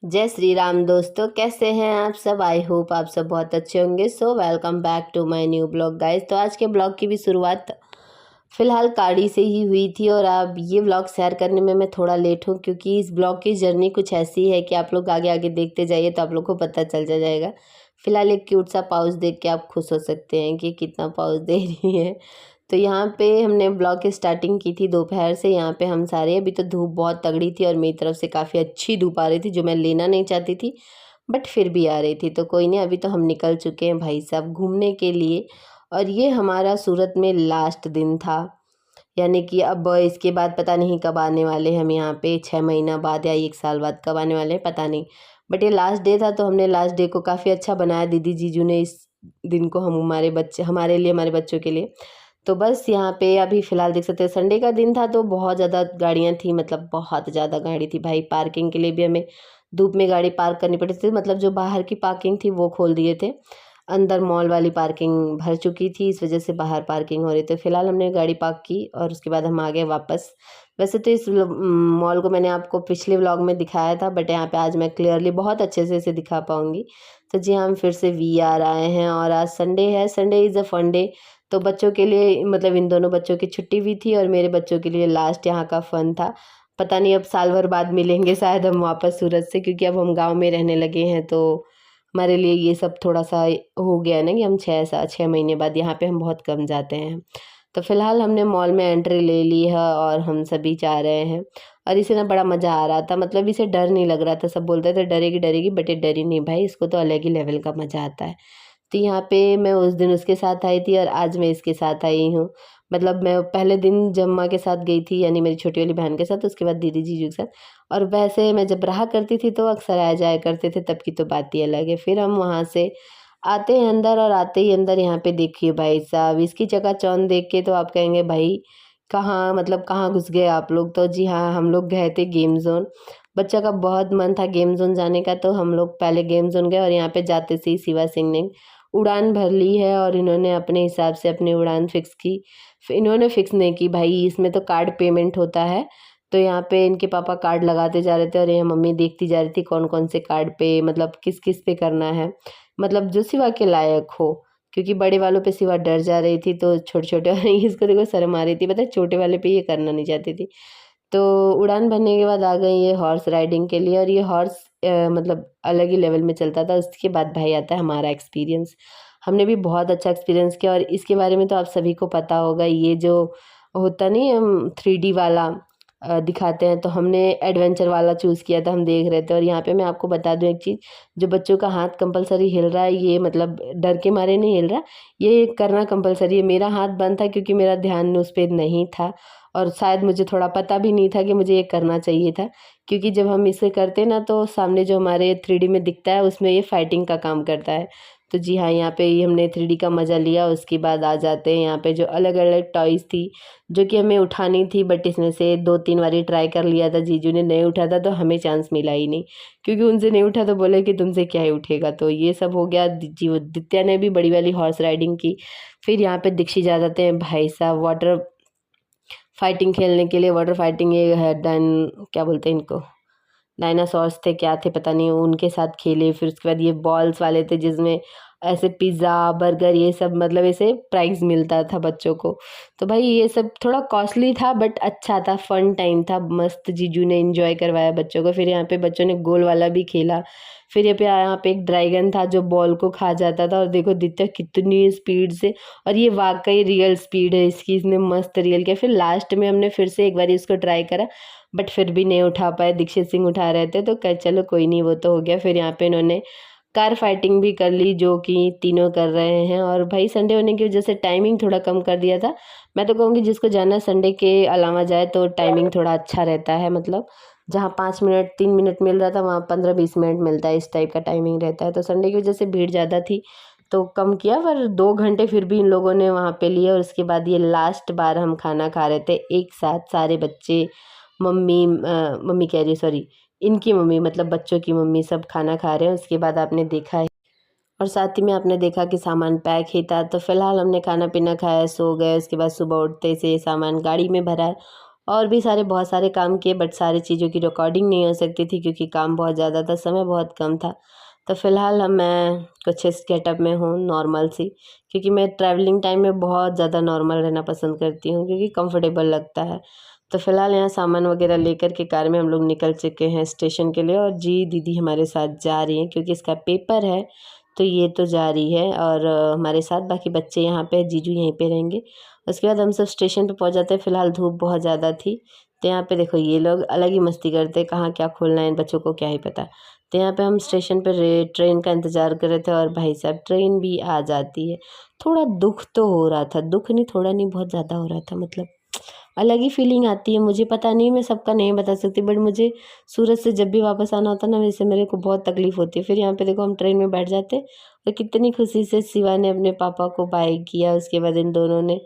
जय श्री राम दोस्तों, कैसे हैं आप सब। आई होप आप सब बहुत अच्छे होंगे। So welcome back to my new blog guys. तो आज के ब्लॉग की भी शुरुआत फ़िलहाल गाड़ी से ही हुई थी और अब ये ब्लॉग शेयर करने में मैं थोड़ा लेट हूँ क्योंकि इस ब्लॉग की जर्नी कुछ ऐसी है कि आप लोग आगे आगे देखते जाइए तो आप लोग को पता चल जाएगा। फ़िलहाल एक क्यूट सा पाउच देख के आप खुश हो सकते हैं कि कितना पाउच दे रही है। तो यहाँ पे हमने ब्लॉग की स्टार्टिंग की थी दोपहर से। यहाँ पे हम सारे, अभी तो धूप बहुत तगड़ी थी और मेरी तरफ से काफ़ी अच्छी धूप आ रही थी जो मैं लेना नहीं चाहती थी, बट फिर भी आ रही थी। तो कोई नहीं, अभी तो हम निकल चुके हैं भाई साहब घूमने के लिए। और ये हमारा सूरत में लास्ट दिन था, यानी कि अब इसके बाद पता नहीं कब आने वाले हम यहाँ पे, 6 महीना बाद या 1 साल बाद कब आने वाले हैं पता नहीं। बट ये लास्ट डे था तो हमने लास्ट डे को काफ़ी अच्छा बनाया। दीदी जीजू ने इस दिन को हमारे बच्चे, हमारे लिए, हमारे बच्चों के लिए। तो बस यहाँ पे अभी फ़िलहाल देख सकते हैं, संडे का दिन था तो बहुत ज़्यादा गाड़ियाँ थी, मतलब बहुत ज़्यादा गाड़ी थी भाई। पार्किंग के लिए भी हमें धूप में गाड़ी पार्क करनी पड़ी थी, मतलब जो बाहर की पार्किंग थी वो खोल दिए थे। अंदर मॉल वाली पार्किंग भर चुकी थी, इस वजह से बाहर पार्किंग हो रही थी। फ़िलहाल हमने गाड़ी पार्क की और उसके बाद हम आ गए वापस। वैसे तो इस मॉल को मैंने आपको पिछले व्लॉग में दिखाया था, बट यहाँ पे आज मैं क्लियरली बहुत अच्छे से इसे दिखा पाऊँगी। तो जी हाँ, हम फिर से वीआर आए हैं और आज संडे है। Sunday is a fun day. तो बच्चों के लिए, मतलब इन दोनों बच्चों की छुट्टी भी थी और मेरे बच्चों के लिए लास्ट यहाँ का फ़न था। पता नहीं अब साल भर बाद मिलेंगे शायद हम वापस सूरत से, क्योंकि अब हम गाँव में रहने लगे हैं। तो हमारे लिए ये सब थोड़ा-सा हो गया है ना कि हम 6 महीने बाद यहाँ पे हम बहुत कम जाते हैं। तो फ़िलहाल हमने मॉल में एंट्री ले ली है और हम सभी जा रहे हैं और इसे ना बड़ा मज़ा आ रहा था, मतलब इसे डर नहीं लग रहा था। सब बोलते थे डरेगी डरेगी, बट ये डरी नहीं भाई, इसको तो अलग ही लेवल का मज़ा आता है। तो यहाँ पे मैं उस दिन उसके साथ आई थी और आज मैं इसके साथ आई हूँ। मतलब मैं पहले दिन जब माँ के साथ गई थी, यानी मेरी छोटी वाली बहन के साथ, उसके बाद दीदी जीजू के साथ। और वैसे मैं जब रहा करती थी तो अक्सर आ जाया करते थे, तब की तो बात ही अलग है। फिर हम वहाँ से आते हैं अंदर और आते ही अंदर यहाँ पे देखिए भाई साहब, इसकी चकाचौंध देख के तो आप कहेंगे भाई कहाँ, मतलब कहाँ घुस गए आप लोग। तो जी हाँ, हम लोग गए थे गेम ज़ोन। बच्चा का बहुत मन था गेम ज़ोन जाने का, तो हम लोग पहले गेम ज़ोन गए और यहाँ पे जाते से ही शिवा सिंह ने उड़ान भर ली है और इन्होंने अपने हिसाब से अपनी उड़ान फ़िक्स की। इन्होंने फ़िक्स नहीं की भाई, इसमें तो कार्ड पेमेंट होता है। तो यहाँ पे इनके पापा कार्ड लगाते जा रहे थे और ये मम्मी देखती जा रही थी कौन-कौन से कार्ड पे, मतलब किस-किस पे करना है। मतलब जो शिवा के लायक हो, क्योंकि बड़े वालों पे शिवा डर जा रही थी तो छोटे-छोटे इसको देखो शर्म आ रही थी, पता है छोटे वाले पे ये करना नहीं चाहती थी। तो उड़ान भरने के बाद आ गई ये हॉर्स राइडिंग के लिए और ये हॉर्स मतलब अलग ही लेवल में चलता था। उसके बाद भाई आता है हमारा एक्सपीरियंस। हमने भी बहुत अच्छा एक्सपीरियंस किया और इसके बारे में तो आप सभी को पता होगा, ये जो होता नहीं है 3D वाला दिखाते हैं, तो हमने एडवेंचर वाला चूज़ किया था, हम देख रहे थे। और यहाँ पे मैं आपको बता दूँ एक चीज़, जो बच्चों का हाथ कंपल्सरी हिल रहा है, ये मतलब डर के मारे नहीं हिल रहा, ये करना कंपल्सरी है। मेरा हाथ बंद था क्योंकि मेरा ध्यान उस पे नहीं था और शायद मुझे थोड़ा पता भी नहीं था कि मुझे ये करना चाहिए था, क्योंकि जब हम इसे करते हैं ना तो सामने जो हमारे 3D में दिखता है उसमें ये फाइटिंग का काम करता है। तो जी हाँ, यहाँ पे ये हमने 3D का मज़ा लिया। उसके बाद आ जाते हैं यहाँ पे जो अलग-अलग टॉयज़ थी, जो कि हमें उठानी थी, बट इसमें से 2-3 बारी ट्राई कर लिया था, जीजू ने नहीं उठा था तो हमें चांस मिला ही नहीं, क्योंकि उनसे नहीं उठा तो बोले कि तुमसे क्या ही उठेगा। तो ये सब हो गया। दित्या ने भी बड़ी वाली हॉर्स राइडिंग की। फिर यहाँ पे दीक्षित आ जाते हैं भाई साहब वाटर फाइटिंग खेलने के लिए। वाटर फाइटिंग ये है क्या बोलते हैं इनको, डायनासॉर्स थे क्या थे पता नहीं, उनके साथ खेले। फिर उसके बाद ये बॉल्स वाले थे जिसमें ऐसे पिज़्ज़ा, बर्गर ये सब, मतलब ऐसे प्राइज़ मिलता था बच्चों को। तो भाई ये सब थोड़ा कॉस्टली था बट अच्छा था, फन टाइम था, मस्त जीजू ने एन्जॉय करवाया बच्चों को। फिर यहाँ पे बच्चों ने गोल वाला भी खेला। फिर यहाँ पे एक ड्रैगन था जो बॉल को खा जाता था और देखो दित्या कितनी स्पीड से, और ये वाक़ई रियल स्पीड है इसकी, इसने मस्त रियल किया। फिर लास्ट में हमने फिर से एक बारी इसको ट्राई करा, बट फिर भी नहीं उठा पाए, दीक्षित सिंह उठा रहे थे तो कहे चलो कोई नहीं, वो तो हो गया। फिर यहाँ पे इन्होंने कार फाइटिंग भी कर ली, जो कि तीनों कर रहे हैं। और भाई संडे होने की वजह से टाइमिंग थोड़ा कम कर दिया था। मैं तो कहूँगी जिसको जाना संडे के अलावा जाए तो टाइमिंग थोड़ा अच्छा रहता है, मतलब जहाँ 5 मिनट 3 मिनट मिल रहा था वहाँ 15-20 मिनट मिलता है, इस टाइप का टाइमिंग रहता है। तो संडे की वजह से भीड़ ज़्यादा थी तो कम किया, पर 2 घंटे फिर भी इन लोगों ने वहाँ पे लिए। और उसके बाद ये लास्ट बार हम खाना खा रहे थे एक साथ, सारे बच्चे, मम्मी कह रही, सॉरी इनकी मम्मी, मतलब बच्चों की मम्मी, सब खाना खा रहे हैं। उसके बाद आपने देखा है और साथ ही में आपने देखा कि सामान पैक ही था। तो फिलहाल हमने खाना पीना खाया, सो गए। उसके बाद सुबह उठते से सामान गाड़ी में भरा और भी बहुत सारे काम किए, बट सारी चीज़ों की रिकॉर्डिंग नहीं हो सकती थी क्योंकि काम बहुत ज़्यादा था, समय बहुत कम था। तो फ़िलहाल मैं कुछ इस गेटअप में हूँ, नॉर्मल सी, क्योंकि मैं ट्रैवलिंग टाइम में बहुत ज़्यादा नॉर्मल रहना पसंद करती हूँ क्योंकि कंफर्टेबल लगता है। तो फ़िलहाल यहाँ सामान वगैरह लेकर के कार में हम लोग निकल चुके हैं स्टेशन के लिए, और जी दीदी हमारे साथ जा रही हैं क्योंकि इसका पेपर है, तो ये तो जा रही है और हमारे साथ बाकी बच्चे यहाँ पे, जीजू यहीं पे रहेंगे। उसके बाद हम सब स्टेशन पे पहुँच जाते हैं। फ़िलहाल धूप बहुत ज़्यादा थी, तो यहाँ पे देखो ये लोग अलग ही मस्ती करते हैं, कहाँ क्या खोलना है इन बच्चों को क्या ही पता। तो यहाँ पे हम स्टेशन पे ट्रेन का इंतज़ार कर रहे थे, और भाई साहब ट्रेन भी आ जाती है। थोड़ा दुख तो हो रहा था, दुख नहीं, थोड़ा नहीं, बहुत ज़्यादा हो रहा था, मतलब अलग ही फीलिंग आती है। मुझे पता नहीं, मैं सबका नहीं बता सकती, बट मुझे सूरत से जब भी वापस आना होता है ना, वैसे मेरे को बहुत तकलीफ़ होती है। फिर यहाँ पे देखो हम ट्रेन में बैठ जाते, और कितनी खुशी से शिवा ने अपने पापा को बाय किया। उसके बाद इन दोनों ने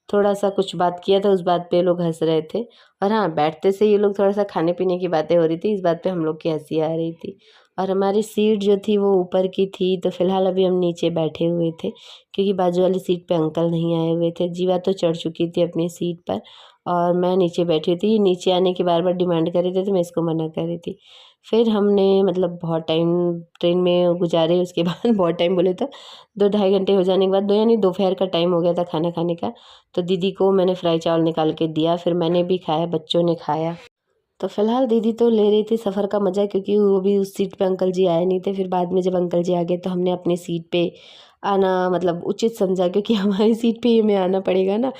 थोड़ा सा कुछ बात किया था, उस बात पे लोग हंस रहे थे। और हाँ, बैठते से ये लोग थोड़ा सा खाने पीने की बातें हो रही थी, इस बात पे हम लोग की हंसी आ रही थी। और हमारी सीट जो थी वो ऊपर की थी, तो फिलहाल अभी हम नीचे बैठे हुए थे क्योंकि बाजू वाली सीट पे अंकल नहीं आए हुए थे। जीवा तो चढ़ चुकी थी अपनी सीट पर, और मैं नीचे बैठी थी। नीचे आने की बार बार डिमांड कर रहे थे, तो मैं इसको मना कर रही थी। फिर हमने मतलब बहुत टाइम ट्रेन में गुजारे। उसके बाद बहुत टाइम बोले तो 2-2.5 घंटे हो जाने के बाद, यानी दोपहर का टाइम हो गया था खाना खाने का। तो दीदी को मैंने फ्राई चावल निकाल के दिया, फिर मैंने भी खाया, बच्चों ने खाया। तो फिलहाल दीदी तो ले रही थी सफ़र का मज़ा, क्योंकि वो भी उस सीट पे अंकल जी आए नहीं थे। फिर बाद में जब अंकल जी आ गए तो हमने अपनी सीट पे आना मतलब उचित समझा, क्योंकि हमारी सीट पे ही हमें आना पड़ेगा ना,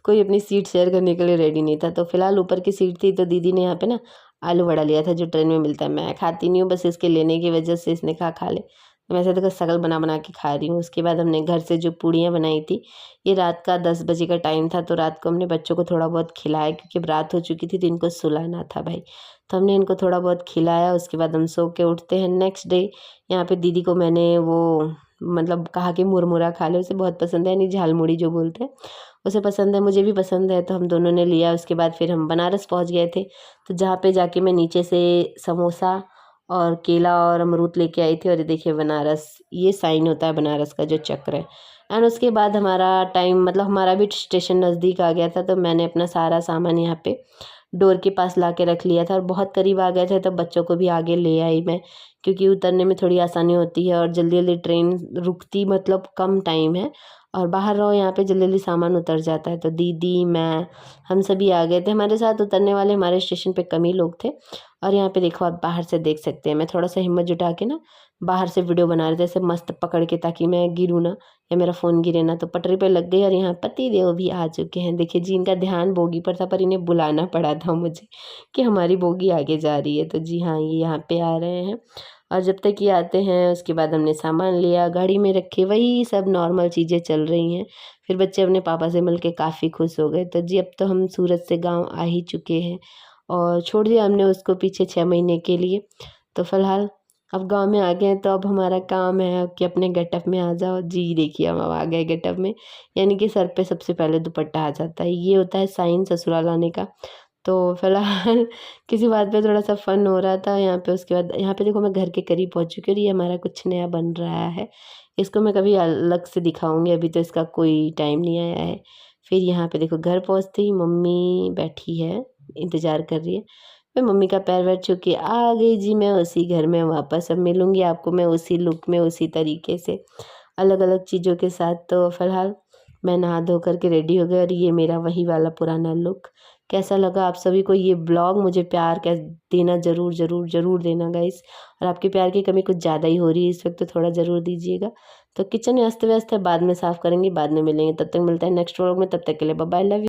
कोई अपनी सीट शेयर करने के लिए रेडी नहीं था। तो फिलहाल ऊपर की सीट थी, तो दीदी ने यहाँ पे ना आलू वड़ा लिया था जो ट्रेन में मिलता है। मैं खाती नहीं हूँ, बस इसके लेने की वजह से इसने कहा खा ले, तो मैं ऐसे देखो शकल बना बना के खा रही हूँ। उसके बाद हमने घर से जो पूड़ियाँ बनाई थी, ये रात का 10 बजे का टाइम था, तो रात को हमने बच्चों को थोड़ा बहुत खिलाया क्योंकि अब रात हो चुकी थी, तो इनको सुलाना था भाई। तो हमने इनको थोड़ा बहुत खिलाया। उसके बाद हम सो के उठते हैं नेक्स्ट डे। यहाँ पे दीदी को मैंने वो मतलब कहा कि मुरमुरा खा ले, उसे बहुत पसंद है, यानी झालमुड़ी जो बोलते हैं, उसे पसंद है, मुझे भी पसंद है, तो हम दोनों ने लिया। उसके बाद फिर हम बनारस पहुँच गए थे, तो जहाँ पे जाके मैं नीचे से समोसा और केला और अमरूद लेके आई थी। और ये देखिए बनारस, ये साइन होता है बनारस का जो चक्र है। एंड उसके बाद हमारा टाइम मतलब हमारा भी स्टेशन नज़दीक आ गया था, तो मैंने अपना सारा सामान यहाँ पे डोर के पास ला के रख लिया था, और बहुत करीब आ गए थे, तो बच्चों को भी आगे ले आई मैं, क्योंकि उतरने में थोड़ी आसानी होती है और जल्दी जल्दी ट्रेन रुकती, मतलब कम टाइम है और बाहर रहो यहाँ पे जल्दी जल्दी सामान उतर जाता है। तो दीदी, मैं, हम सभी आ गए थे। हमारे साथ उतरने वाले हमारे स्टेशन पे कम ही लोग थे। और यहाँ पे देखो, आप बाहर से देख सकते हैं, मैं थोड़ा सा हिम्मत जुटा के ना बाहर से वीडियो बना रहे थे ऐसे मस्त पकड़ के, ताकि मैं गिरूँ ना या मेरा फ़ोन गिरे ना। तो पटरी पे लग गई, और यहाँ पति देव भी आ चुके हैं। देखिए जी, इनका ध्यान बोगी पर था, पर इन्हें बुलाना पड़ा था मुझे कि हमारी बोगी आगे जा रही है। तो जी हाँ, ये यहाँ पे आ रहे हैं। और जब तक ये आते हैं उसके बाद हमने सामान लिया, गाड़ी में रखे, वही सब नॉर्मल चीज़ें चल रही हैं। फिर बच्चे अपने पापा से मिल के काफ़ी खुश हो गए। तो जी, अब तो हम सूरत से गाँव आ ही चुके हैं, और छोड़ दिया हमने उसको पीछे 6 महीने के लिए। तो फ़िलहाल अब गाँव में आ गए हैं, तो अब हमारा काम है कि अपने गेटअप में आ जाओ। जी देखिए, हम अब आ गए गेटअप में, यानी कि सर पे सबसे पहले दुपट्टा आ जाता है। ये होता है साइन ससुराल आने का। तो फिलहाल किसी बात पे थोड़ा सा फन हो रहा था यहाँ पे। उसके बाद यहाँ पे देखो, मैं घर के करीब पहुँच चुकी हूँ, और ये हमारा कुछ नया बन रहा है। इसको मैं कभी अलग से दिखाऊंगी, अभी तो इसका कोई टाइम नहीं आया है। फिर यहाँ पे देखो, घर पहुँचते ही मम्मी बैठी है, इंतज़ार कर रही है। मैं मम्मी का पैर वैर छू के आ गई जी, मैं उसी घर में वापस। अब मिलूंगी आपको मैं उसी लुक में, उसी तरीके से, अलग अलग चीज़ों के साथ। तो फिलहाल मैं नहा धो करके रेडी हो गई, और ये मेरा वही वाला पुराना लुक। कैसा लगा आप सभी को ये ब्लॉग? मुझे प्यार देना ज़रूर ज़रूर ज़रूर देना गाइस। और आपके प्यार की कमी कुछ ज़्यादा ही हो रही है इस वक्त, तो थोड़ा ज़रूर दीजिएगा। तो किचन अस्त व्यस्त है, बाद में साफ़ करेंगे, बाद में मिलेंगे। तब तक मिलता है नेक्स्ट व्लॉग में, तब तक के लिए बाय बाय, लव यू।